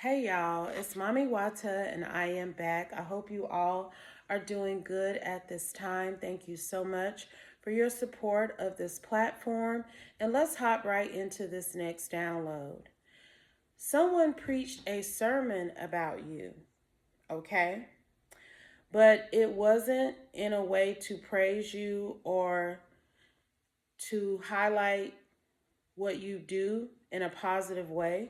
Hey y'all, it's Mami Wata and I am back. I hope you all are doing good at this time. Thank you so much for your support of this platform. And let's hop right into this next download. Someone preached a sermon about you, okay? But it wasn't in a way to praise you or to highlight what you do in a positive way.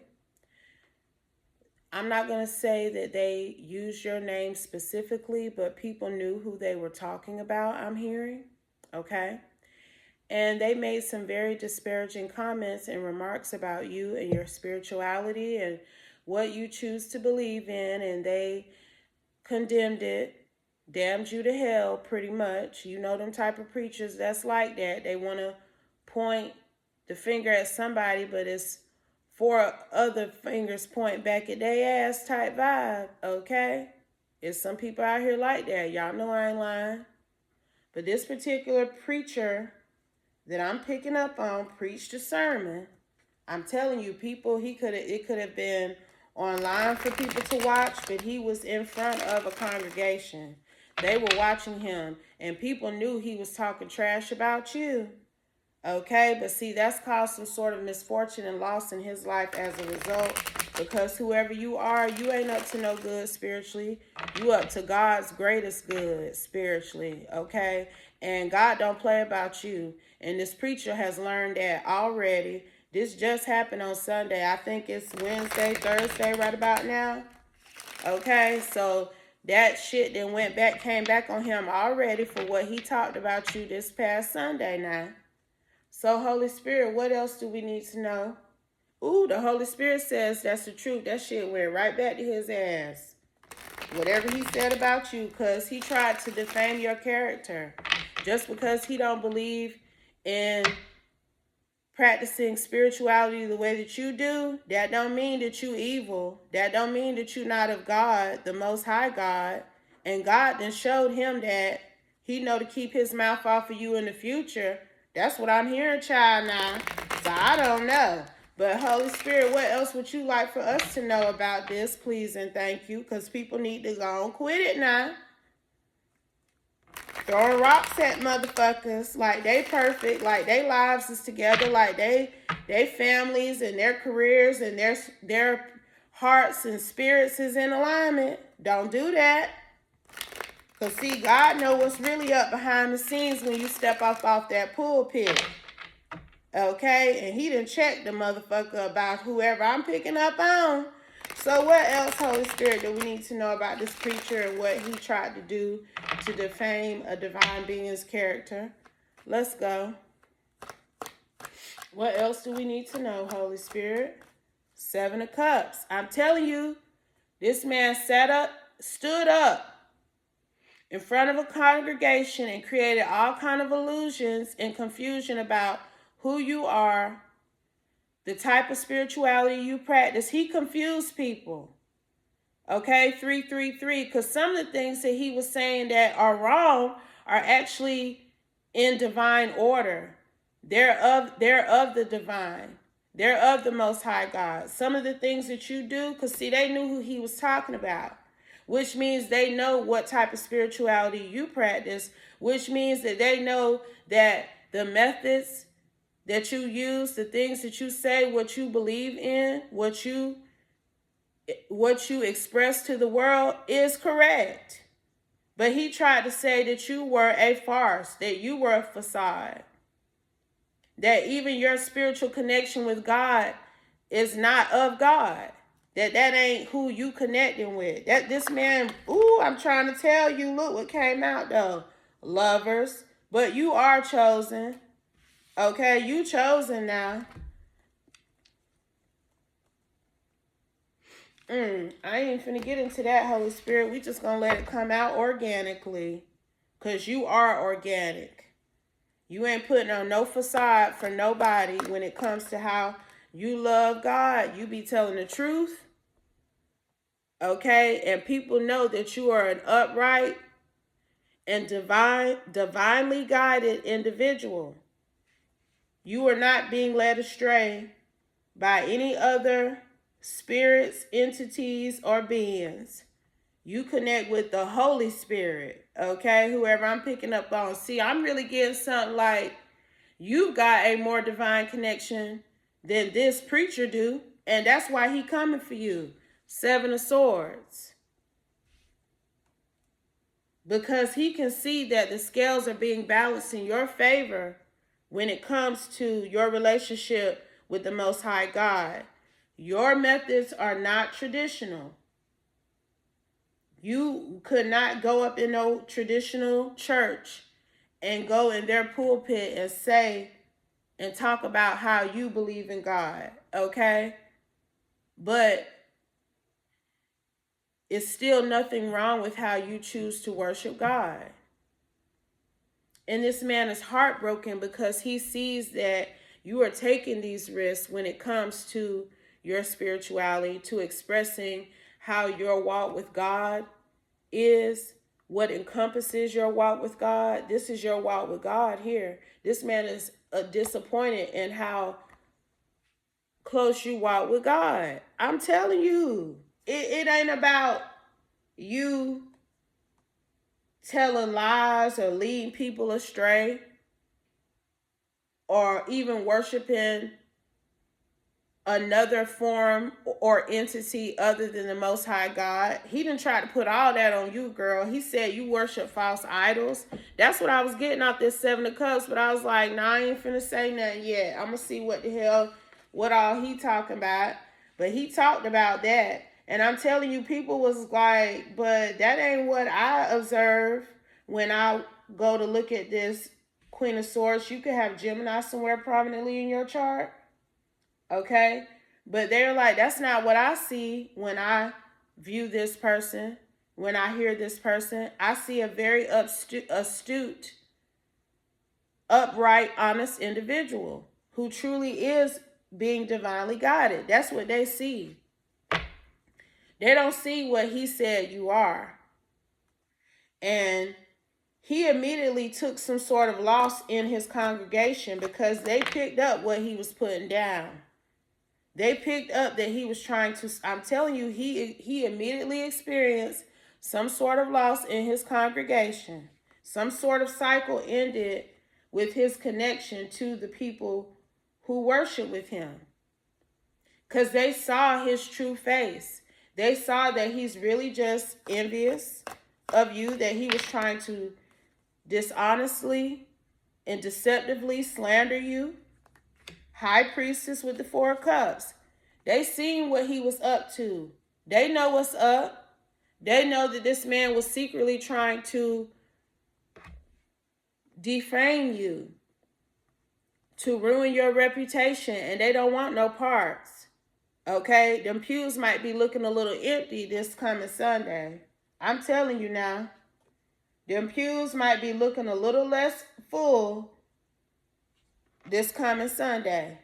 I'm not going to say that they used your name specifically, but people knew who they were talking about, I'm hearing. Okay. And they made some very disparaging comments and remarks about you and your spirituality and what you choose to believe in. And they condemned it, damned you to hell, pretty much. You know, them type of preachers that's like that. They want to point the finger at somebody, but it's four other fingers point back at their ass type vibe, okay? It's some people out here like that. Y'all know I ain't lying. But this particular preacher that I'm picking up on preached a sermon. I'm telling you, people, it could have been online for people to watch, but he was in front of a congregation. They were watching him, and people knew he was talking trash about you. Okay, but see, that's caused some sort of misfortune and loss in his life as a result, because whoever you are, you ain't up to no good spiritually. You up to God's greatest good spiritually, okay? And God don't play about you. And this preacher has learned that already. This just happened on Sunday. I think it's Wednesday, Thursday, right about now. Okay, so that shit then came back on him already for what he talked about you this past Sunday now. So, Holy Spirit, what else do we need to know? Ooh, the Holy Spirit says that's the truth. That shit went right back to his ass. Whatever he said about you, because he tried to defame your character. Just because he don't believe in practicing spirituality the way that you do, that don't mean that you evil. That don't mean that you not of God, the Most High God. And God then showed him that he know to keep his mouth off of you in the future. That's what I'm hearing, child, now. So I don't know. But Holy Spirit, what else would you like for us to know about this, please and thank you? Because people need to go and quit it now. Throwing rocks at motherfuckers like they perfect, like their lives is together, like they families and their careers and their hearts and spirits is in alignment. Don't do that. Because see, God know what's really up behind the scenes when you step off that pulpit. Okay? And he done checked the motherfucker about whoever I'm picking up on. So what else, Holy Spirit, do we need to know about this preacher and what he tried to do to defame a divine being's character? Let's go. What else do we need to know, Holy Spirit? Seven of Cups. I'm telling you, this man stood up in front of a congregation and created all kind of illusions and confusion about who you are, the type of spirituality you practice. He confused people. Okay, 333, because some of the things that he was saying that are wrong are actually in divine order. They're of the divine. They're of the Most High God. Some of the things that you do, because see, they knew who he was talking about, which means they know what type of spirituality you practice, which means that they know that the methods that you use, the things that you say, what you believe in, what you express to the world is correct. But he tried to say that you were a farce, that you were a facade, that even your spiritual connection with God is not of God, that ain't who you connecting with. That this man, ooh, I'm trying to tell you, look what came out though. Lovers, but you are chosen. Okay, you chosen now. I ain't finna get into that, Holy Spirit. We just gonna let it come out organically. Because you are organic. You ain't putting on no facade for nobody when it comes to how you love God. You be telling the truth. Okay? And people know that you are an upright and divinely guided individual. You are not being led astray by any other spirits, entities, or beings. You connect with the Holy Spirit, okay? Whoever I'm picking up on. See, I'm really getting something like you got a more divine connection than this preacher do, and that's why he coming for you. Seven of Swords. Because he can see that the scales are being balanced in your favor when it comes to your relationship with the Most High God. Your methods are not traditional. You could not go up in no traditional church and go in their pulpit and say and talk about how you believe in God, okay? But it's still nothing wrong with how you choose to worship God. And this man is heartbroken because he sees that you are taking these risks when it comes to your spirituality, to expressing how your walk with God is, what encompasses your walk with God. This is your walk with God here. This man is disappointed in how close you walk with God. I'm telling you, it ain't about you telling lies or leading people astray or even worshiping another form or entity other than the Most High God. He didn't try to put all that on you, girl. He said you worship false idols. That's what I was getting out this Seven of Cups, but I was like, nah, I ain't finna say nothing yet. I'm gonna see what the hell, what all he talking about. But he talked about that. And I'm telling you, people was like, but that ain't what I observe when I go to look at this Queen of Swords. You could have Gemini somewhere prominently in your chart. Okay? But they're like, that's not what I see when I view this person, when I hear this person. I see a very astute, upright, honest individual who truly is being divinely guided. That's what they see. They don't see what he said you are. And he immediately took some sort of loss in his congregation because they picked up what he was putting down. They picked up that he was trying to, I'm telling you, he immediately experienced some sort of loss in his congregation. Some sort of cycle ended with his connection to the people who worship with him. Because they saw his true face. They saw that he's really just envious of you, that he was trying to dishonestly and deceptively slander you. High priestess with the 4 cups. They seen what he was up to. They know what's up. They know that this man was secretly trying to defame you, to ruin your reputation, and they don't want no parts. Okay? Them pews might be looking a little empty this coming Sunday. I'm telling you now. Them pews might be looking a little less full this coming Sunday.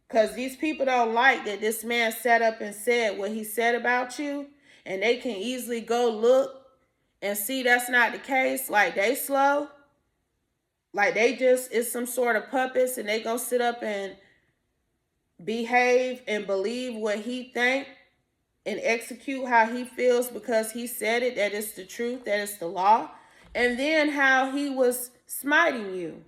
Because these people don't like that this man sat up and said what he said about you. And they can easily go look and see that's not the case. Like they slow. Like they just is some sort of puppets and they gonna sit up and behave and believe what he think and execute how he feels because he said it, that it's the truth, that it's the law. And then how he was smiting you.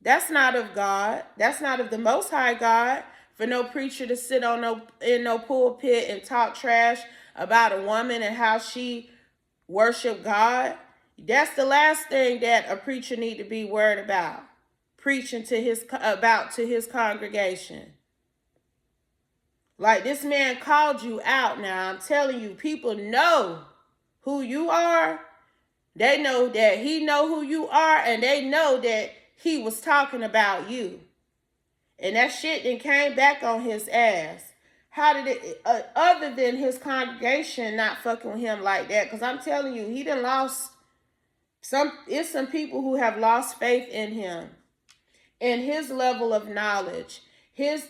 That's not of God. That's not of the Most High God. For no preacher to sit on in no pulpit and talk trash about a woman and how she worship God. That's the last thing that a preacher need to be worried about. Preaching to his congregation. Like this man called you out now. I'm telling you, people know who you are. They know that he know who you are, and they know that he was talking about you. And that shit then came back on his ass. How did it, other than his congregation not fucking with him like that? Because I'm telling you, he done lost it's some people who have lost faith in him. In his level of knowledge. His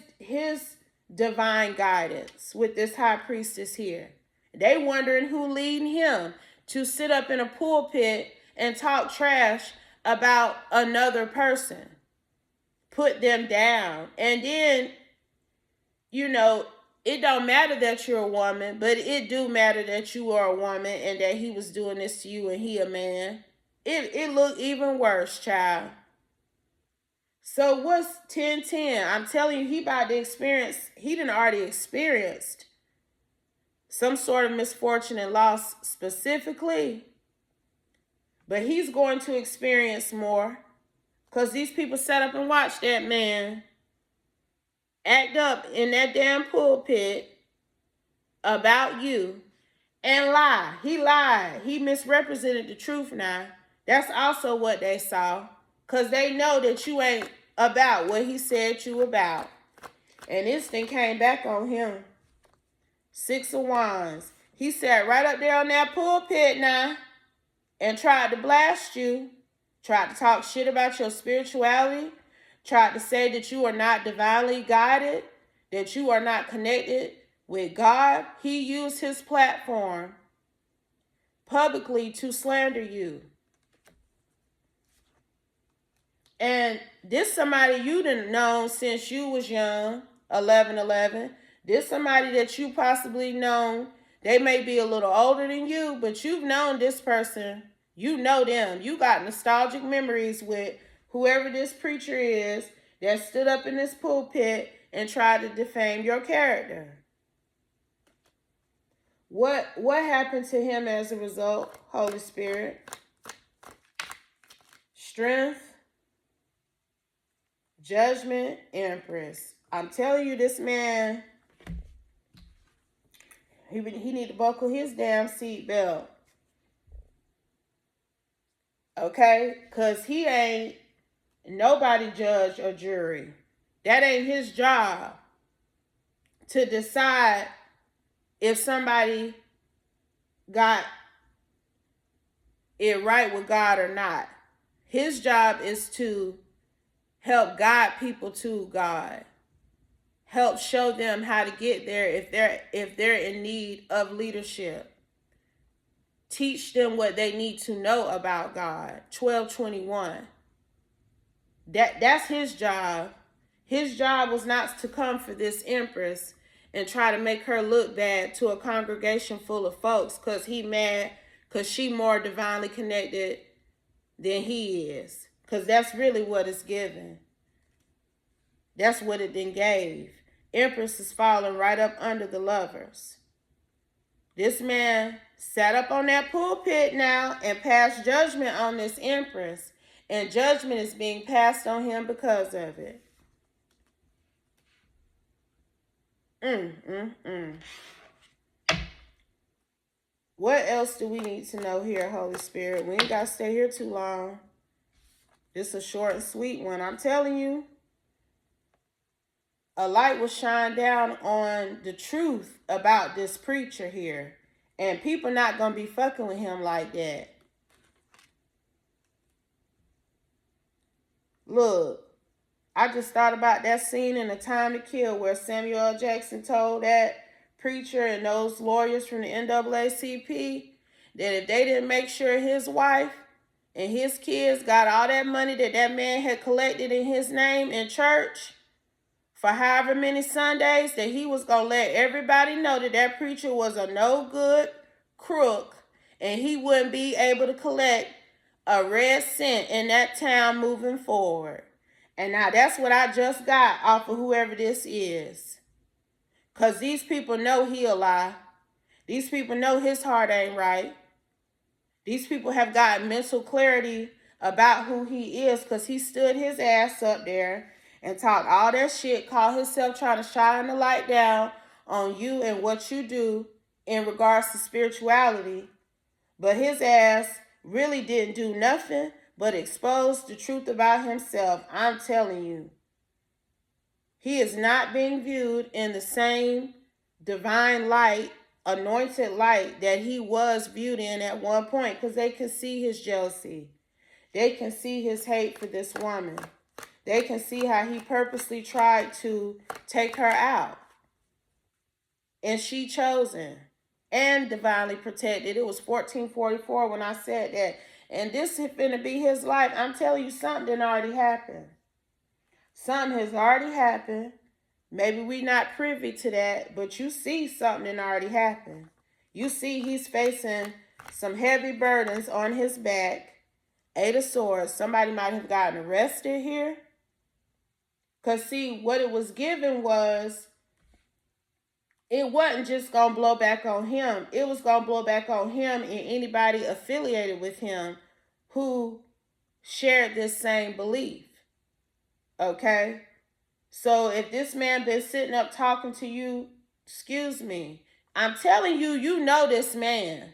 divine guidance with this high priestess here. They wondering who leading him to sit up in a pulpit and talk trash about another person. Put them down. And then, you know, it don't matter that you're a woman, but it do matter that you are a woman and that he was doing this to you and he a man. It looked even worse, child. So what's 1010? I'm telling you, he about to experience, he done already experienced some sort of misfortune and loss specifically. But he's going to experience more. Because these people sat up and watched that man act up in that damn pulpit about you and lie. He lied. He misrepresented the truth now. That's also what they saw. Because they know that you ain't about what he said you about. And this thing came back on him. 6 of Wands. He sat right up there on that pulpit now and tried to blast you. Tried to talk shit about your spirituality. Tried to say that you are not divinely guided. That you are not connected with God. He used his platform publicly to slander you. And this somebody you done known since you was young, 11. This somebody that you possibly known. They may be a little older than you, but you've known this person. You know them. You got nostalgic memories with whoever this preacher is that stood up in this pulpit and tried to defame your character. What happened to him as a result, Holy Spirit? Strength, judgment, Empress. I'm telling you, this man, he need to buckle his damn seatbelt. Okay? Because he ain't nobody judge or jury. That ain't his job to decide if somebody got it right with God or not. His job is to help guide people to God. Help show them how to get there if they're in need of leadership. Teach them what they need to know about God. 12:21. That's his job. His job was not to come for this Empress and try to make her look bad to a congregation full of folks because he mad because she more divinely connected than he is. Because that's really what it's given. That's what it then gave. Empress is falling right up under the Lovers. This man sat up on that pulpit now and passed judgment on this Empress. And judgment is being passed on him because of it. What else do we need to know here, Holy Spirit? We ain't got to stay here too long. This is a short and sweet one. I'm telling you, a light will shine down on the truth about this preacher here. And people not going to be fucking with him like that. Look, I just thought about that scene in A Time to Kill where Samuel L. Jackson told that preacher and those lawyers from the NAACP that if they didn't make sure his wife and his kids got all that money that man had collected in his name in church for however many Sundays, that he was going to let everybody know that preacher was a no good crook and he wouldn't be able to collect a red cent in that town moving forward. And now that's what I just got off of whoever this is. Because these people know he'll lie. These people know his heart ain't right. These people have got mental clarity about who he is because he stood his ass up there and talked all that shit, called himself trying to shine the light down on you and what you do in regards to spirituality. But his ass really didn't do nothing but expose the truth about himself. I'm telling you. He is not being viewed in the same divine light, anointed light that he was viewed in at one point because they can see his jealousy. They can see his hate for this woman. They can see how he purposely tried to take her out. And she chosen and divinely protected. It was 1444 when I said that. And this is finna be his life. I'm telling you, something already happened. Something has already happened. Maybe we not privy to that, but you see something already happened. You see he's facing some heavy burdens on his back. 8 of Swords. Somebody might have gotten arrested here. Because see, what it was given was, it wasn't just going to blow back on him. It was going to blow back on him and anybody affiliated with him who shared this same belief. Okay? So if this man been sitting up talking to you, excuse me, I'm telling you, you know this man.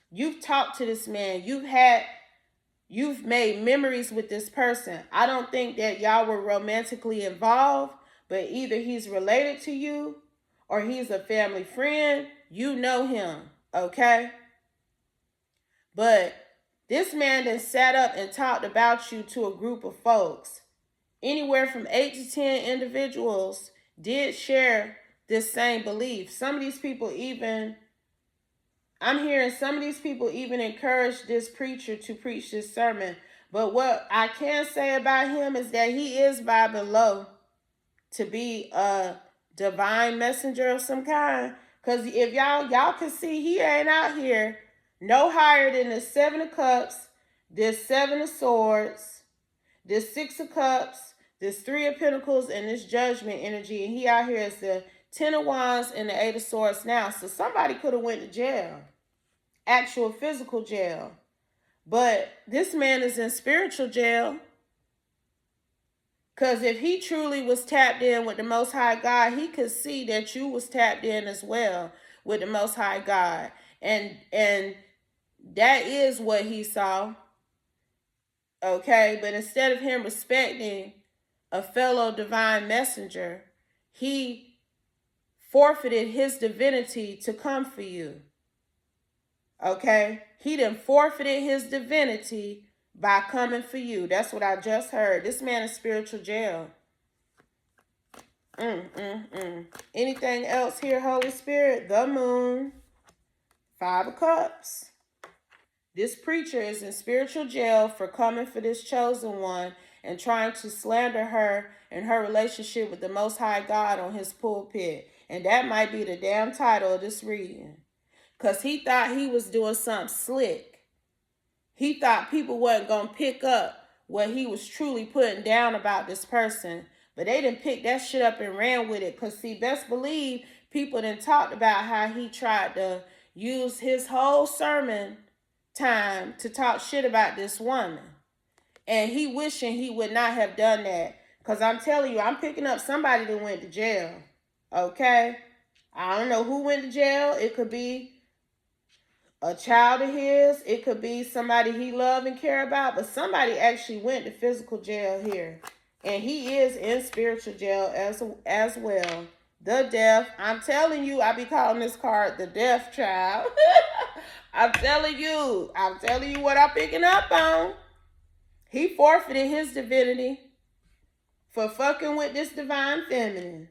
You've talked to this man. You've made memories with this person. I don't think that y'all were romantically involved, but either he's related to you or he's a family friend. You know him, okay? But this man then sat up and talked about you to a group of folks. Anywhere from 8 to 10 individuals did share this same belief. Some of these people even, I'm hearing some of these people even encourage this preacher to preach this sermon. But what I can say about him is that he is vibing low to be a divine messenger of some kind. Because if y'all can see, he ain't out here no higher than the 7 of Cups, this 7 of Swords, this 6 of Cups, this 3 of Pentacles, and this Judgment energy. And he out here is the 10 of Wands and the 8 of Swords now. So somebody could have went to jail. Actual physical jail. But this man is in spiritual jail. Because if he truly was tapped in with the Most High God, he could see that you was tapped in as well with the Most High God. And that is what he saw. Okay, but instead of him respecting a fellow divine messenger, he forfeited his divinity to come for you. Okay, he done forfeited his divinity by coming for you. That's what I just heard. This man is spiritual jail. Anything else here, Holy Spirit? The Moon. 5 of Cups. This preacher is in spiritual jail for coming for this chosen one and trying to slander her and her relationship with the Most High God on his pulpit. And that might be the damn title of this reading. Because he thought he was doing something slick. He thought people wasn't going to pick up what he was truly putting down about this person. But they didn't pick that shit up and ran with it. Because see, best believe people done talked about how he tried to use his whole sermon time to talk shit about this woman. And he wishing he would not have done that. Because I'm telling you, I'm picking up somebody that went to jail. Okay? I don't know who went to jail. It could be a child of his. It could be somebody he love and care about. But somebody actually went to physical jail here. And he is in spiritual jail as well. The Death. I'm telling you, I be calling this card the Death Child. I'm telling you what I'm picking up on. He forfeited his divinity for fucking with this divine feminine.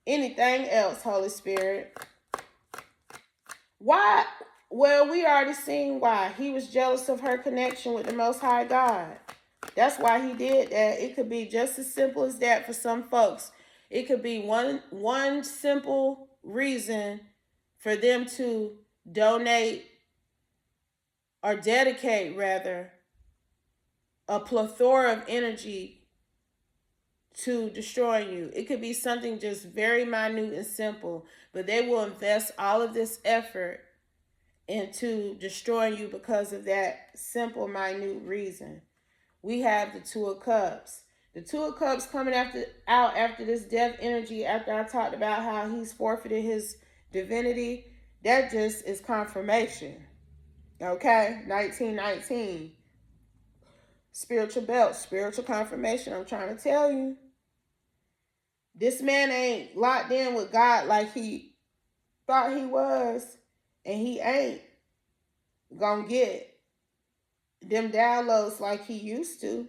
Anything else, Holy Spirit? Why? Well, we already seen why. He was jealous of her connection with the Most High God. That's why he did that. It could be just as simple as that for some folks. It could be one simple reason for them to donate or dedicate, rather, a plethora of energy to destroying you. It could be something just very minute and simple, but they will invest all of this effort into destroying you because of that simple, minute reason. We have the 2 of Cups. The 2 of Cups coming out after this death energy, after I talked about how he's forfeited his divinity. That just is confirmation. Okay? 1919. Spiritual belt, spiritual confirmation. I'm trying to tell you. This man ain't locked in with God like he thought he was. And he ain't gonna get them downloads like he used to.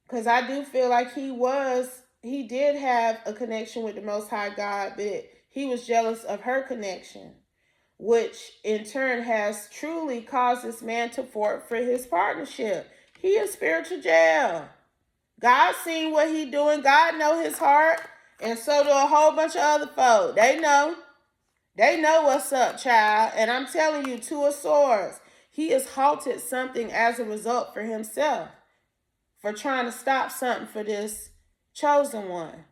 Because I do feel like he did have a connection with the Most High God, but he was jealous of her connection, which in turn has truly caused this man to forfeit his partnership. He in spiritual jail. God seen what he doing. God know his heart. And so do a whole bunch of other folk. They know. They know what's up, child. And I'm telling you, Two of Swords, he has halted something as a result for himself, for trying to stop something for this chosen one.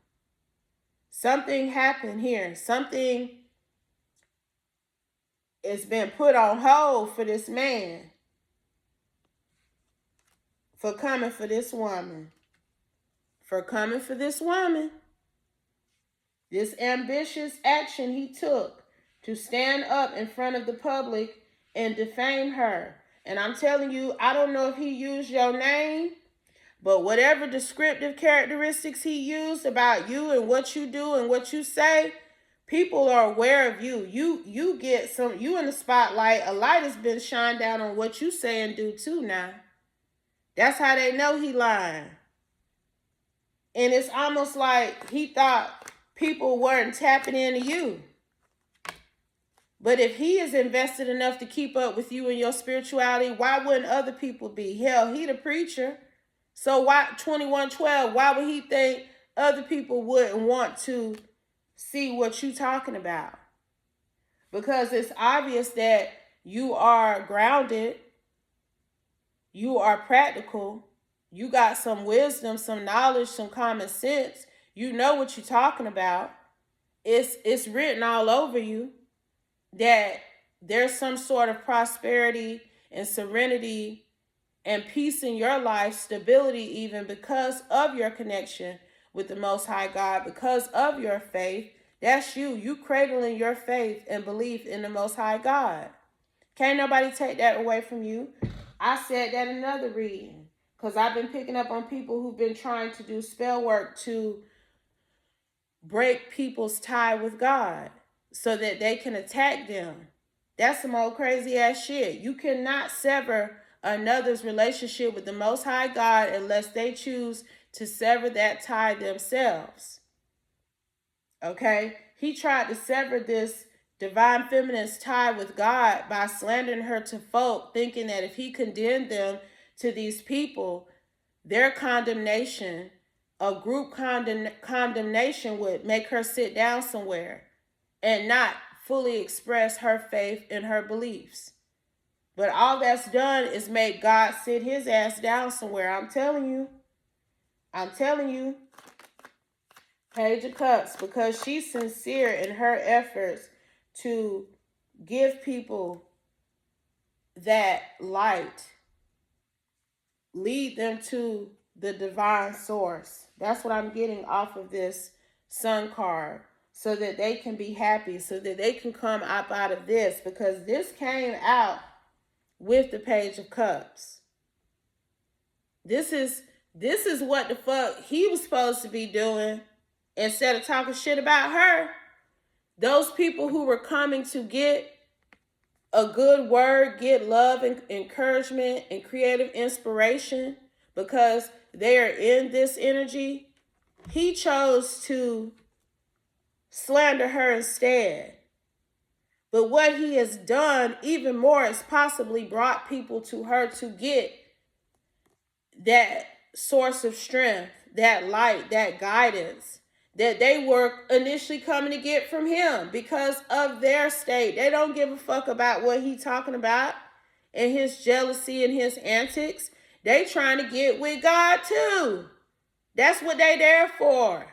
Something happened here. Something is been put on hold for this man, for coming for this woman. For coming for this woman. This ambitious action he took to stand up in front of the public and defame her. And I'm telling you, I don't know if he used your name, but whatever descriptive characteristics he used about you and what you do and what you say, people are aware of you. You get some, you in the spotlight. A light has been shined down on what you say and do too now. That's how they know he lying. And it's almost like he thought people weren't tapping into you. But if he is invested enough to keep up with you and your spirituality, why wouldn't other people be? Hell, he the preacher. So why 2112, why would he think other people wouldn't want to see what you talking about? Because it's obvious that you are grounded, you are practical, you got some wisdom, some knowledge, some common sense. You know what you're talking about. It's written all over you that there's some sort of prosperity and serenity and peace in your life, stability even, because of your connection with the Most High God, because of your faith. That's you. You cradling your faith and belief in the Most High God. Can't nobody take that away from you. I said that in another reading, because I've been picking up on people who've been trying to do spell work to break people's tie with God so that they can attack them. That's some old crazy ass shit. You cannot sever another's relationship with the Most High God unless they choose to sever that tie themselves. Okay? He tried to sever this divine feminine's tie with God by slandering her to folk, thinking that if he condemned them to these people, their condemnation, a group condemnation, would make her sit down somewhere and not fully express her faith and her beliefs. But all that's done is make God sit his ass down somewhere. I'm telling you. Page of Cups, because she's sincere in her efforts to give people that light, lead them to the divine source. That's what I'm getting off of this Sun card, so that they can be happy, so that they can come up out of this, because this came out with the Page of Cups. This is what the fuck he was supposed to be doing. Instead of talking shit about her, those people who were coming to get a good word, get love and encouragement and creative inspiration because they are in this energy, he chose to slander her instead. But what he has done even more is possibly brought people to her to get that source of strength, that light, that guidance that they were initially coming to get from him because of their state. They don't give a fuck about what he's talking about and his jealousy and his antics. They trying to get with God too. That's what they there for.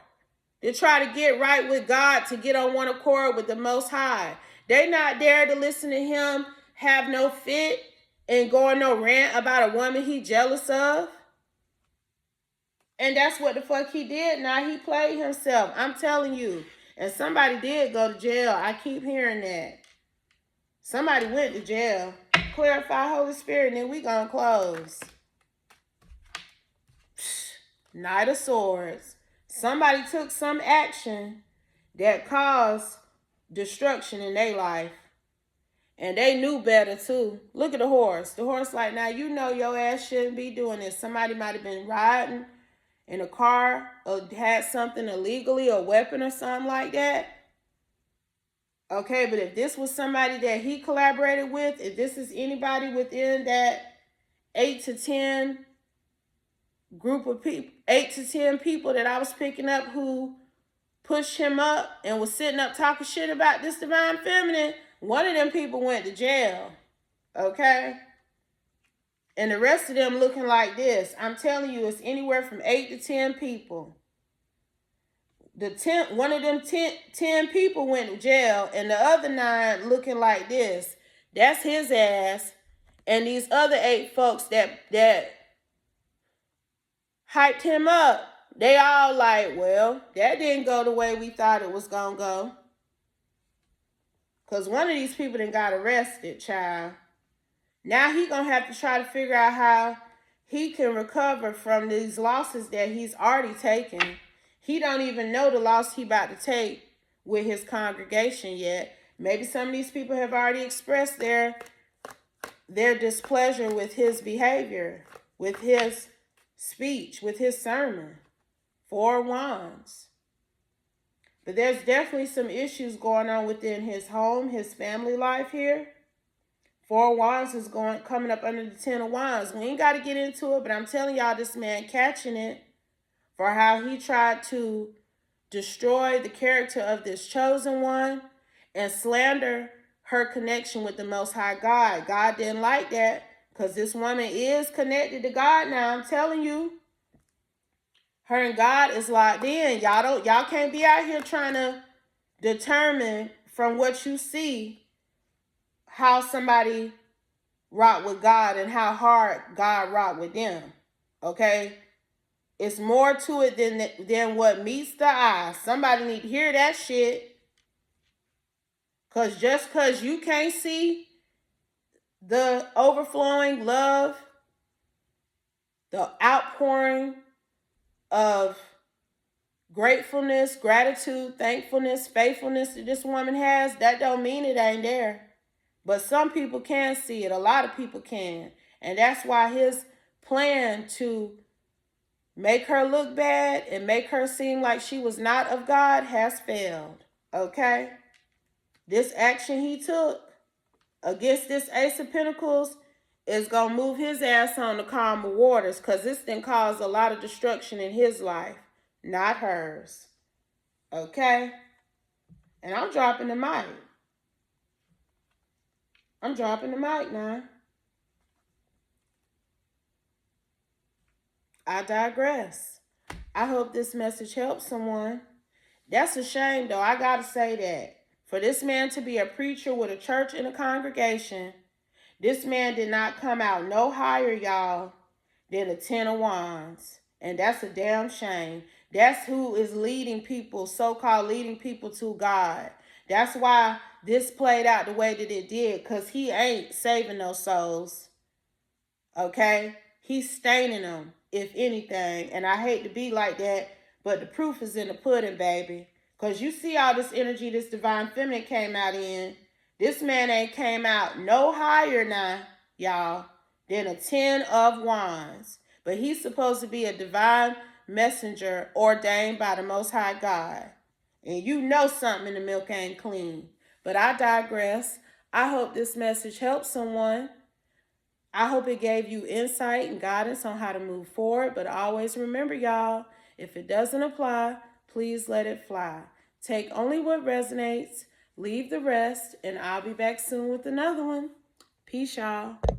To try to get right with God, to get on one accord with the Most High. They not there to listen to him have no fit and go on no rant about a woman he jealous of. And that's what the fuck he did. Now he played himself. I'm telling you. And somebody did go to jail. I keep hearing that. Somebody went to jail. Clarify, Holy Spirit, and then we gonna close. Knight of Swords. Somebody took some action that caused destruction in their life. And they knew better too. Look at the horse. The horse like, now you know your ass shouldn't be doing this. Somebody might have been riding in a car or had something illegally, a weapon or something like that. Okay, but if this was somebody that he collaborated with, if this is anybody within that 8 to 10 group of people, 8 to 10 people that I was picking up who pushed him up and was sitting up talking shit about this divine feminine, one of them people went to jail. Okay? And the rest of them looking like this. I'm telling you, it's anywhere from 8 to 10 people. One of them 10 people went to jail, and the other 9 looking like this. That's his ass. And these other 8 folks that hyped him up, they all like, well, that didn't go the way we thought it was gonna go. Because one of these people done got arrested, child. Now he gonna have to try to figure out how he can recover from these losses that he's already taken. He don't even know the loss he about to take with his congregation yet. Maybe some of these people have already expressed their displeasure with his behavior, with his speech, with his sermon. 4 wands. But there's definitely some issues going on within his home, his family life here. 4 wands is coming up under the 10 of wands. We ain't got to get into it, but I'm telling y'all, this man catching it for how he tried to destroy the character of this chosen one and slander her connection with the Most High God. God didn't like that because this woman is connected to God now. I'm telling you. Her and God is locked in. Y'all can't be out here trying to determine from what you see how somebody rock with God and how hard God rock with them. Okay? It's more to it than what meets the eye. Somebody need to hear that shit. Because just because you can't see the overflowing love, the outpouring of gratefulness, gratitude, thankfulness, faithfulness that this woman has, that don't mean it ain't there. But some people can see it. A lot of people can. And that's why his plan to make her look bad and make her seem like she was not of God has failed. Okay? This action he took against this Ace of Pentacles is going to move his ass on the calmer waters because this done caused a lot of destruction in his life, not hers. Okay? And I'm dropping the mic. I'm dropping the mic now. I digress. I hope this message helps someone. That's a shame, though. I got to say that. For this man to be a preacher with a church and a congregation, this man did not come out no higher, y'all, than a 10 of wands. And that's a damn shame. That's who is leading people, so-called leading people to God. That's why this played out the way that it did, because he ain't saving no souls. Okay? He's staining them, if anything. And I hate to be like that, but the proof is in the pudding, baby. Because you see all this energy this divine feminine came out in. This man ain't came out no higher now, y'all, than a 10 of wands. But he's supposed to be a divine messenger ordained by the Most High God. And you know something in the milk ain't clean. But I digress. I hope this message helps someone. I hope it gave you insight and guidance on how to move forward. But always remember, y'all, if it doesn't apply, please let it fly. Take only what resonates, leave the rest, and I'll be back soon with another one. Peace, y'all.